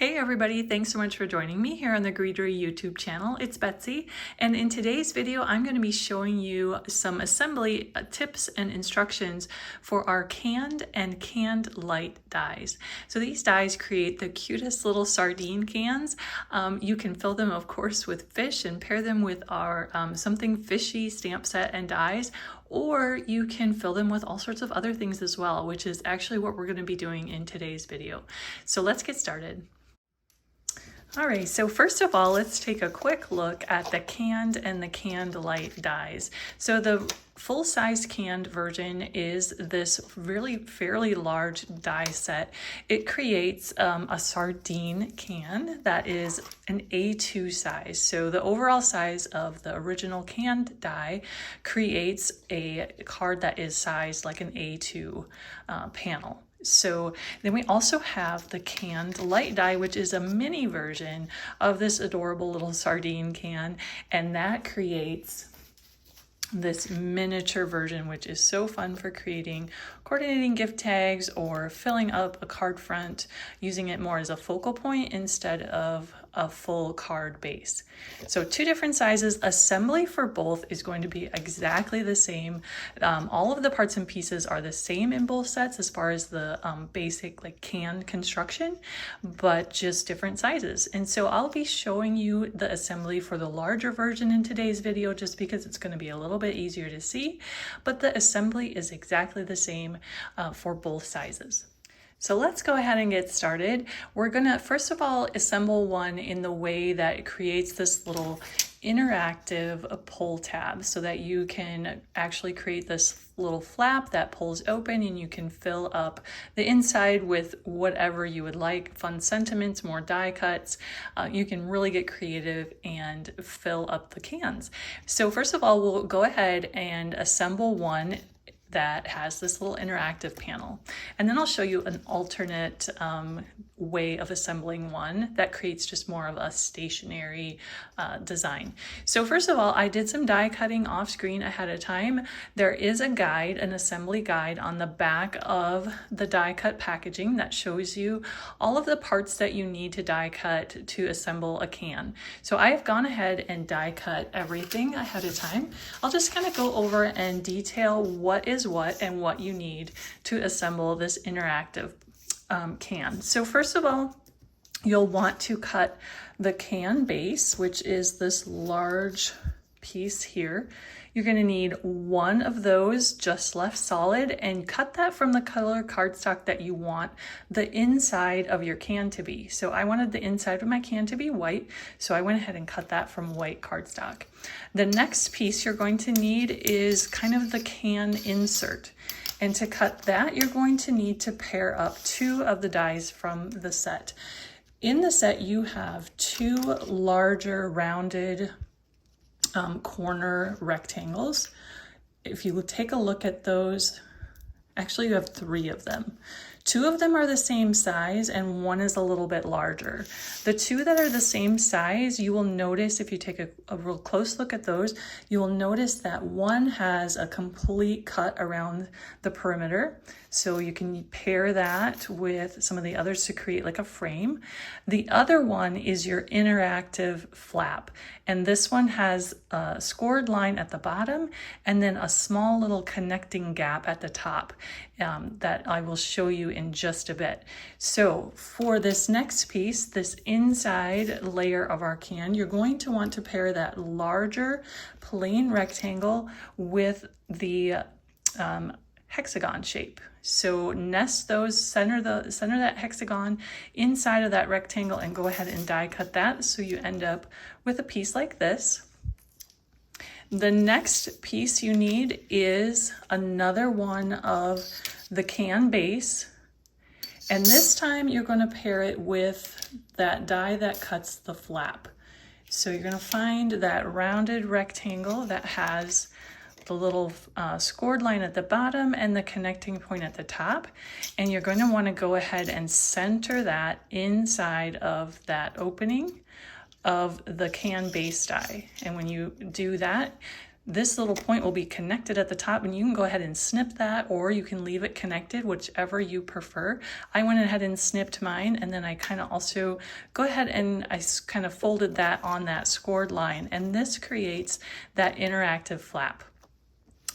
Hey everybody, thanks so much for joining me here on the Greetery YouTube channel. It's Betsy, and in today's video I'm going to be showing you some assembly tips and instructions for our Canned and Canned Lite dies. So these dies create the cutest little sardine cans. You can fill them of course with fish and pair them with our Something Fishy stamp set and dies, or you can fill them with all sorts of other things as well, which is actually what we're going to be doing in today's video. So let's get started. All right, so first of all, let's take a quick look at the Canned and the Canned Lite dies. So the full-size canned version is this really fairly large die set. It creates a sardine can that is an A2 size. So the overall size of the original canned die creates a card that is sized like an A2 panel. So then we also have the Canned Lite die, which is a mini version of this adorable little sardine can, and that creates this miniature version, which is so fun for coordinating gift tags or filling up a card front, using it more as a focal point instead of a full card base. So two different sizes. Assembly for both is going to be exactly the same. All of the parts and pieces are the same in both sets as far as the basic like can construction, but just different sizes. And so I'll be showing you the assembly for the larger version in today's video just because it's going to be a little bit easier to see, but the assembly is exactly the same for both sizes. So let's go ahead and get started. We're gonna first of all assemble one in the way that it creates this little interactive pull tab so that you can actually create this little flap that pulls open and you can fill up the inside with whatever you would like, fun sentiments, more die cuts. You can really get creative and fill up the cans. So first of all, we'll go ahead and assemble one that has this little interactive panel. And then I'll show you an alternate way of assembling one that creates just more of a stationary design. So first of all, I did some die cutting off screen ahead of time. There is a guide, an assembly guide on the back of the die cut packaging that shows you all of the parts that you need to die cut to assemble a can. So I have gone ahead and die cut everything ahead of time. I'll just kind of go over and detail what is what and what you need to assemble this interactive can. So first of all, you'll want to cut the can base, which is this large piece here. You're going to need one of those just left solid and cut that from the color cardstock that you want the inside of your can to be. So I wanted the inside of my can to be white, so I went ahead and cut that from white cardstock. The next piece you're going to need is kind of the can insert. And to cut that, you're going to need to pair up two of the dies from the set. In the set, you have two larger rounded corner rectangles. If you take a look at those, actually you have three of them. Two of them are the same size and one is a little bit larger. The two that are the same size, you will notice if you take a real close look at those, you will notice that one has a complete cut around the perimeter. So you can pair that with some of the others to create like a frame. The other one is your interactive flap. And this one has a scored line at the bottom and then a small little connecting gap at the top that I will show you in just a bit. So for this next piece, this inside layer of our can, you're going to want to pair that larger plain rectangle with the hexagon shape. So nest those, center that hexagon inside of that rectangle and go ahead and die cut that so you end up with a piece like this. The next piece you need is another one of the can base. And this time you're going to pair it with that die that cuts the flap. So you're going to find that rounded rectangle that has the little scored line at the bottom and the connecting point at the top. And you're going to want to go ahead and center that inside of that opening of the can base die. And when you do that, this little point will be connected at the top, and you can go ahead and snip that, or you can leave it connected, whichever you prefer. I went ahead and snipped mine, and then I kind of also go ahead and I kind of folded that on that scored line, and this creates that interactive flap.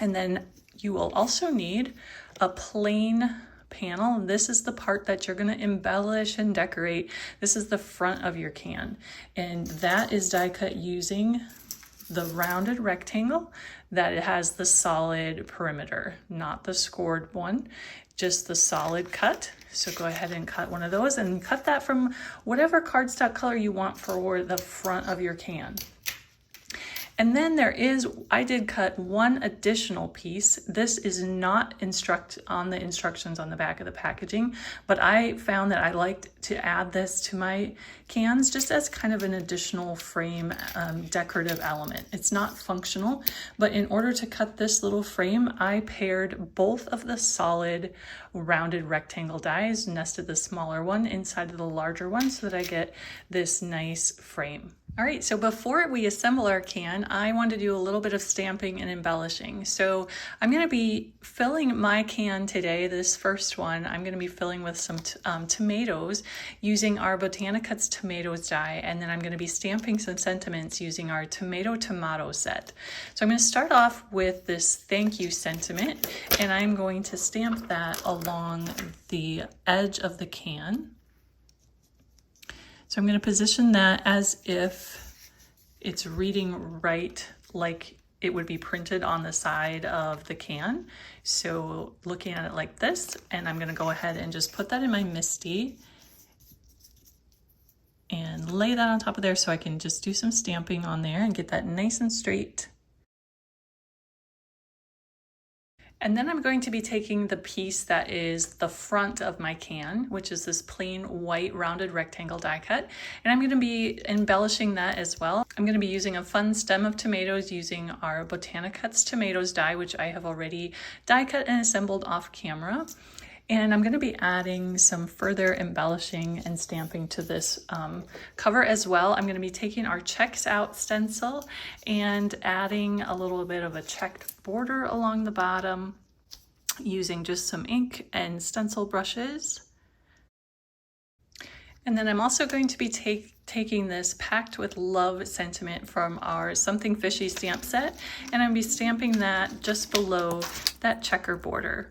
And then you will also need a plain panel. This is the part that you're going to embellish and decorate. This is the front of your can, and that is die cut using the rounded rectangle that it has the solid perimeter, not the scored one, just the solid cut. So go ahead and cut one of those and cut that from whatever cardstock color you want for the front of your can. And then I did cut one additional piece. This is not on the instructions on the back of the packaging, but I found that I liked to add this to my cans just as kind of an additional frame decorative element. It's not functional, but in order to cut this little frame, I paired both of the solid rounded rectangle dies, nested the smaller one inside of the larger one so that I get this nice frame. All right, so before we assemble our can, I want to do a little bit of stamping and embellishing. So I'm going to be filling my can today, this first one, I'm going to be filling with some tomatoes using our Botanicats tomatoes die, and then I'm going to be stamping some sentiments using our tomato set. So I'm going to start off with this thank you sentiment, and I'm going to stamp that along the edge of the can. So I'm going to position that as if it's reading right, like it would be printed on the side of the can. So looking at it like this, and I'm going to go ahead and just put that in my MISTI and lay that on top of there so I can just do some stamping on there and get that nice and straight. And then I'm going to be taking the piece that is the front of my can, which is this plain white rounded rectangle die cut, and I'm going to be embellishing that as well. I'm going to be using a fun stem of tomatoes using our Botanicats tomatoes die, which I have already die cut and assembled off camera. And I'm going to be adding some further embellishing and stamping to this cover as well. I'm going to be taking our checks out stencil and adding a little bit of a checked border along the bottom using just some ink and stencil brushes. And then I'm also going to be taking this Packed with Love sentiment from our Something Fishy stamp set, and I'm going to be stamping that just below that checker border.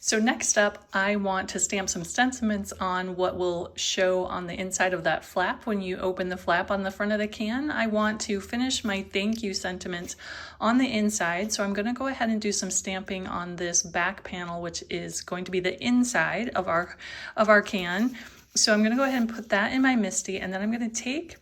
So next up, I want to stamp some sentiments on what will show on the inside of that flap when you open the flap on the front of the can. I want to finish my thank you sentiments on the inside, so I'm going to go ahead and do some stamping on this back panel, which is going to be the inside of our can. So I'm going to go ahead and put that in my MISTI, and then I'm going to take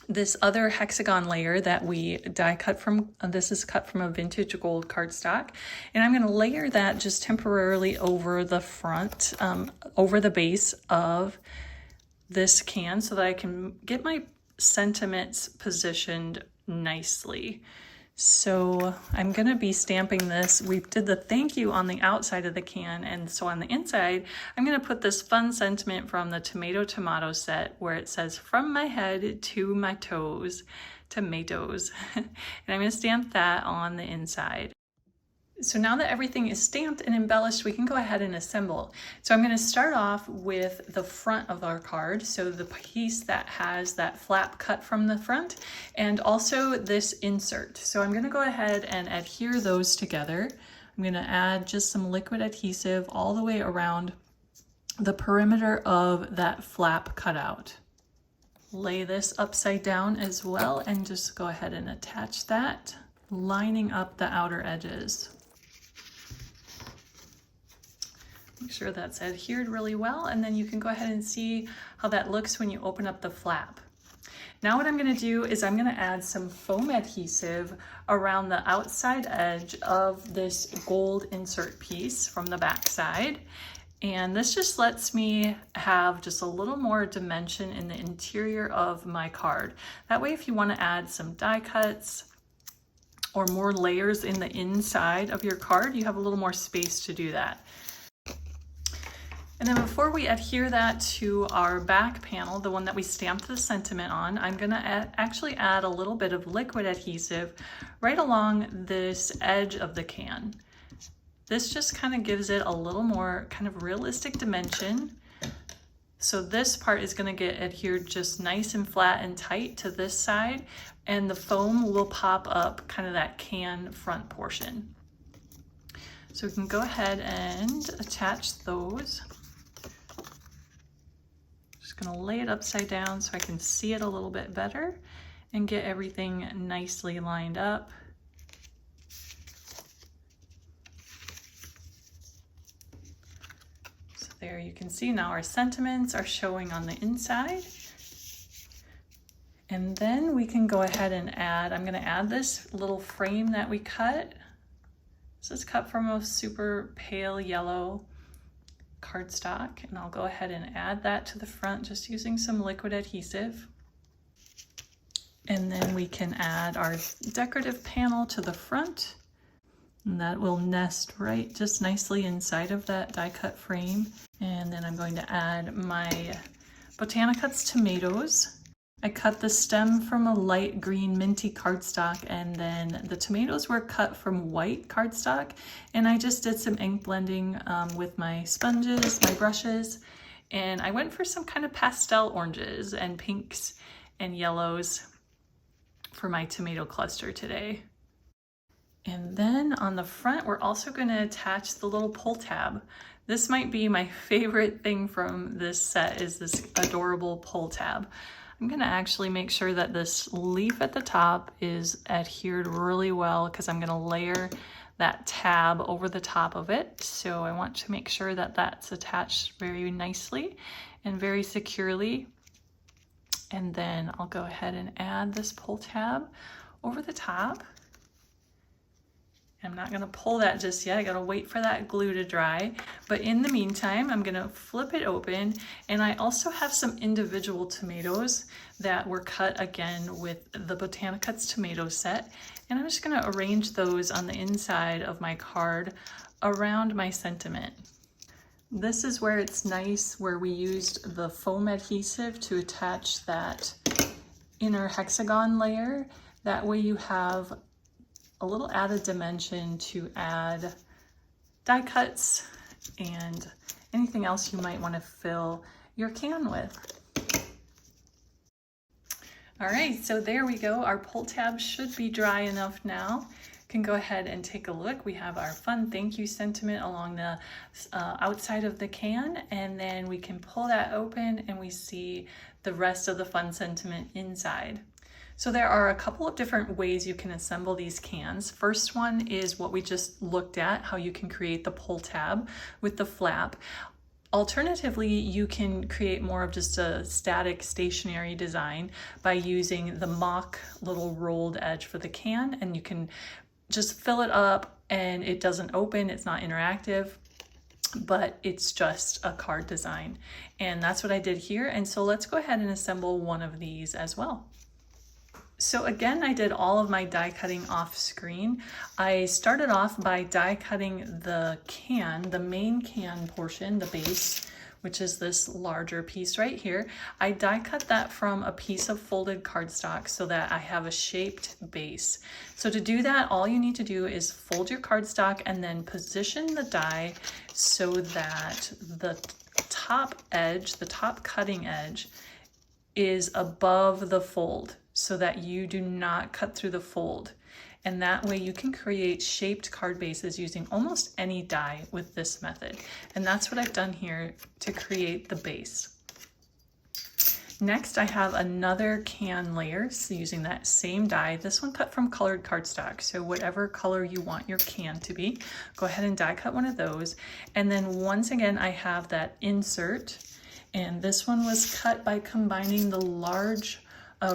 this other hexagon layer that we die cut from, this is cut from a vintage gold cardstock, and I'm going to layer that just temporarily over the front, over the base of this can so that I can get my sentiments positioned nicely. So I'm going to be stamping this. We did the thank you on the outside of the can, and so on the inside, I'm going to put this fun sentiment from the tomato set where it says, "From my head to my toes, tomatoes." And I'm going to stamp that on the inside. So now that everything is stamped and embellished, we can go ahead and assemble. So I'm going to start off with the front of our card, so the piece that has that flap cut from the front, and also this insert. So I'm going to go ahead and adhere those together. I'm going to add just some liquid adhesive all the way around the perimeter of that flap cutout. Lay this upside down as well and just go ahead and attach that, lining up the outer edges. Make sure that's adhered really well, and then you can go ahead and see how that looks when you open up the flap. Now what I'm going to do is I'm going to add some foam adhesive around the outside edge of this gold insert piece from the back side. And this just lets me have just a little more dimension in the interior of my card. That way, if you want to add some die cuts or more layers in the inside of your card, you have a little more space to do that. And then before we adhere that to our back panel, the one that we stamped the sentiment on, I'm gonna actually add a little bit of liquid adhesive right along this edge of the can. This just kind of gives it a little more kind of realistic dimension. So this part is gonna get adhered just nice and flat and tight to this side, and the foam will pop up kind of that can front portion. So we can go ahead and attach those. Just gonna lay it upside down so I can see it a little bit better and get everything nicely lined up. So there you can see now our sentiments are showing on the inside. And then we can go ahead and add, I'm gonna add this little frame that we cut. This is cut from a super pale yellow cardstock, and I'll go ahead and add that to the front just using some liquid adhesive. And then we can add our decorative panel to the front, and that will nest right just nicely inside of that die cut frame. And then I'm going to add my Botanicut's tomatoes. I cut the stem from a light green minty cardstock, and then the tomatoes were cut from white cardstock, and I just did some ink blending with my sponges, my brushes, and I went for some kind of pastel oranges and pinks and yellows for my tomato cluster today. And then on the front, we're also going to attach the little pull tab. This might be my favorite thing from this set, is this adorable pull tab. I'm gonna actually make sure that this leaf at the top is adhered really well, because I'm gonna layer that tab over the top of it. So I want to make sure that that's attached very nicely and very securely. And then I'll go ahead and add this pull tab over the top. I'm not gonna pull that just yet. I gotta wait for that glue to dry. But in the meantime, I'm gonna flip it open. And I also have some individual tomatoes that were cut again with the Botanicut's tomato set. And I'm just gonna arrange those on the inside of my card around my sentiment. This is where it's nice, where we used the foam adhesive to attach that inner hexagon layer. That way you have a little added dimension to add die cuts and anything else you might want to fill your can with. All right, so there we go. Our pull tab should be dry enough now. You can go ahead and take a look. We have our fun thank you sentiment along the outside of the can, and then we can pull that open and we see the rest of the fun sentiment inside. So there are a couple of different ways you can assemble these cans. First one is what we just looked at, how you can create the pull tab with the flap. Alternatively, you can create more of just a static stationary design by using the mock little rolled edge for the can, and you can just fill it up and it doesn't open, it's not interactive, but it's just a card design. And that's what I did here. And so let's go ahead and assemble one of these as well. So again, I did all of my die cutting off screen. I started off by die cutting the can, the main can portion, the base, which is this larger piece right here. I die cut that from a piece of folded cardstock so that I have a shaped base. So to do that, all you need to do is fold your cardstock and then position the die so that the top edge, the top cutting edge, is above the fold, so that you do not cut through the fold. And that way you can create shaped card bases using almost any die with this method. And that's what I've done here to create the base. Next, I have another can layer, so using that same die, this one cut from colored cardstock. So whatever color you want your can to be, go ahead and die cut one of those. And then once again, I have that insert, and this one was cut by combining the large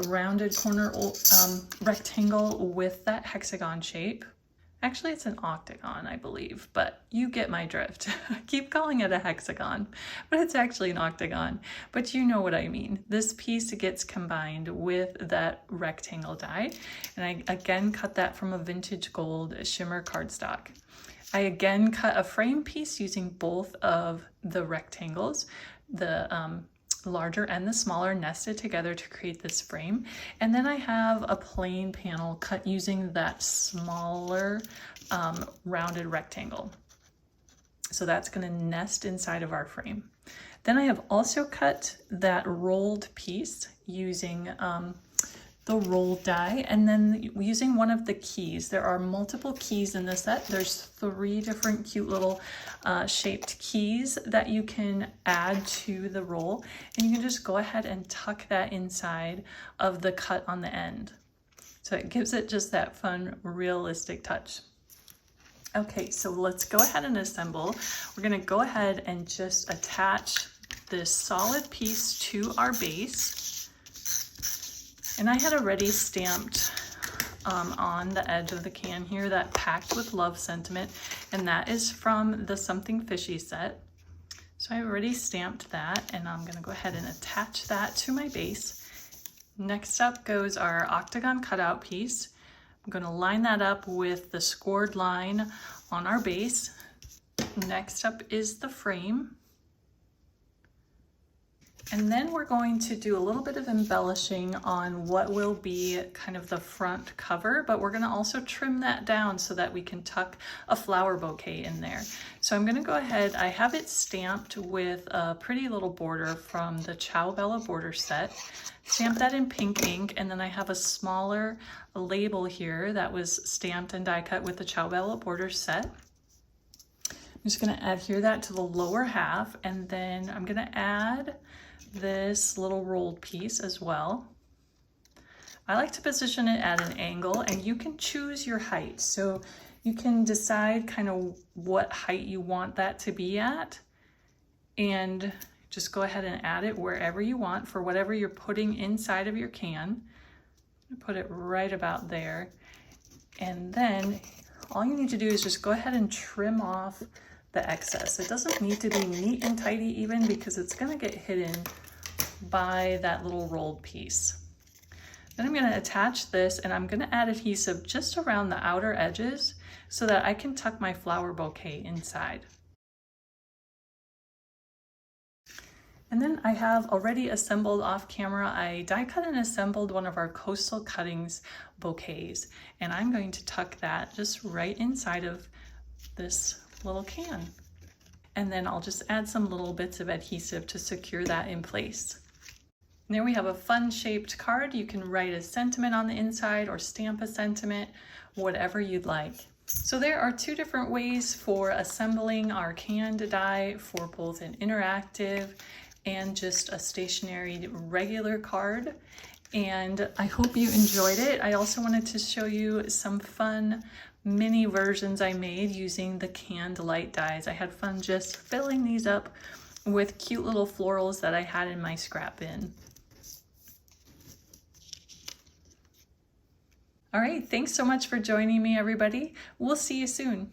rounded corner rectangle with that hexagon shape. Actually, it's an octagon, I believe, but you get my drift. I keep calling it a hexagon, but it's actually an octagon. But you know what I mean. This piece gets combined with that rectangle die. And I again cut that from a vintage gold shimmer cardstock. I again cut a frame piece using both of the rectangles, the larger and the smaller nested together to create this frame. And then I have a plain panel cut using that smaller rounded rectangle. So that's going to nest inside of our frame. Then I have also cut that rolled piece using the rolled die, and then using one of the keys. There are multiple keys in this set. There's 3 different cute little shaped keys that you can add to the roll, and you can just go ahead and tuck that inside of the cut on the end. So it gives it just that fun, realistic touch. Okay, so let's go ahead and assemble. We're gonna go ahead and just attach this solid piece to our base. And I had already stamped on the edge of the can here that Packed with Love sentiment, and that is from the Something Fishy set. So I already stamped that, and I'm gonna go ahead and attach that to my base. Next up goes our octagon cutout piece. I'm gonna line that up with the scored line on our base. Next up is the frame. And then we're going to do a little bit of embellishing on what will be kind of the front cover, but we're gonna also trim that down so that we can tuck a flower bouquet in there. So I'm gonna go ahead, I have it stamped with a pretty little border from the Ciao Bella border set. Stamp that in pink ink, and then I have a smaller label here that was stamped and die cut with the Ciao Bella border set. I'm just gonna adhere that to the lower half, and then I'm gonna add this little rolled piece as well. I like to position it at an angle, and you can choose your height. So you can decide kind of what height you want that to be at, and just go ahead and add it wherever you want for whatever you're putting inside of your can. Put it right about there. And then all you need to do is just go ahead and trim off the excess. It doesn't need to be neat and tidy even, because it's gonna get hidden by that little rolled piece. Then I'm gonna attach this, and I'm gonna add adhesive just around the outer edges so that I can tuck my flower bouquet inside. And then I have already assembled off camera, I die cut and assembled one of our Coastal Cuttings bouquets, and I'm going to tuck that just right inside of this little can. And then I'll just add some little bits of adhesive to secure that in place. And there we have a fun shaped card. You can write a sentiment on the inside or stamp a sentiment, whatever you'd like. So there are 2 different ways for assembling our canned die for both an interactive and just a stationary regular card. And I hope you enjoyed it. I also wanted to show you some fun mini versions I made using the Canned Lite dies. I had fun just filling these up with cute little florals that I had in my scrap bin. All right, thanks so much for joining me, everybody. We'll see you soon.